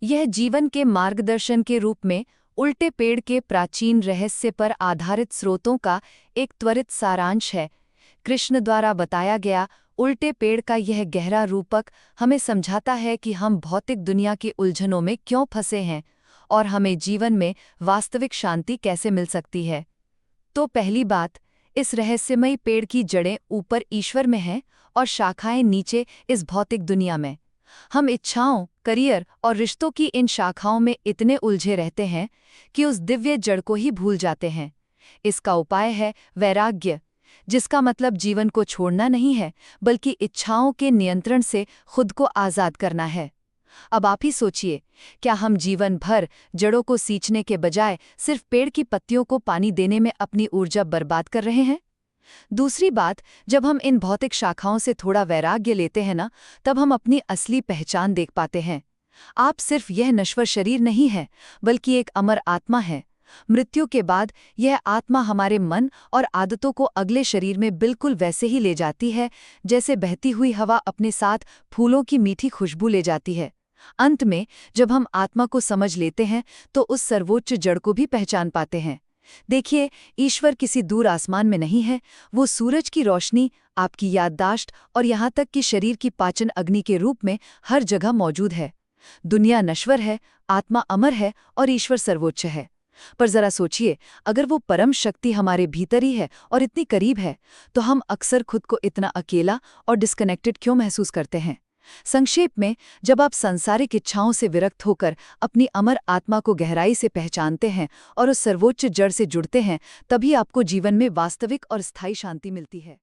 यह जीवन के मार्गदर्शन के रूप में उल्टे पेड़ के प्राचीन रहस्य पर आधारित स्रोतों का एक त्वरित सारांश है। कृष्ण द्वारा बताया गया उल्टे पेड़ का यह गहरा रूपक हमें समझाता है कि हम भौतिक दुनिया की उलझनों में क्यों फंसे हैं और हमें जीवन में वास्तविक शांति कैसे मिल सकती है। तो पहली बात, इस रहस्यमयी पेड़ की जड़ें ऊपर ईश्वर में हैं और शाखाएं नीचे इस भौतिक दुनिया में। हम इच्छाओं, करियर और रिश्तों की इन शाखाओं में इतने उलझे रहते हैं कि उस दिव्य जड़ को ही भूल जाते हैं। इसका उपाय है वैराग्य, जिसका मतलब जीवन को छोड़ना नहीं है, बल्कि इच्छाओं के नियंत्रण से खुद को आज़ाद करना है। अब आप ही सोचिए, क्या हम जीवन भर जड़ों को सींचने के बजाय सिर्फ पेड़ की पत्तियों को पानी देने में अपनी ऊर्जा बर्बाद कर रहे हैं? दूसरी बात, जब हम इन भौतिक शाखाओं से थोड़ा वैराग्य लेते हैं ना, तब हम अपनी असली पहचान देख पाते हैं। आप सिर्फ यह नश्वर शरीर नहीं है, बल्कि एक अमर आत्मा है। मृत्यु के बाद यह आत्मा हमारे मन और आदतों को अगले शरीर में बिल्कुल वैसे ही ले जाती है, जैसे बहती हुई हवा अपने साथ फूलों की मीठी खुशबू ले जाती है। अंत में जब हम आत्मा को समझ लेते हैं, तो उस सर्वोच्च जड़ को भी पहचान पाते हैं। देखिए, ईश्वर किसी दूर आसमान में नहीं है, वो सूरज की रोशनी, आपकी याददाश्त और यहाँ तक कि शरीर की पाचन अग्नि के रूप में हर जगह मौजूद है। दुनिया नश्वर है, आत्मा अमर है और ईश्वर सर्वोच्च है। पर जरा सोचिए, अगर वो परम शक्ति हमारे भीतर ही है और इतनी करीब है, तो हम अक्सर खुद को इतना अकेला और डिस्कनेक्टेड क्यों महसूस करते हैं? संक्षेप में, जब आप सांसारिक इच्छाओं से विरक्त होकर अपनी अमर आत्मा को गहराई से पहचानते हैं और उस सर्वोच्च जड़ से जुड़ते हैं, तभी आपको जीवन में वास्तविक और स्थायी शांति मिलती है।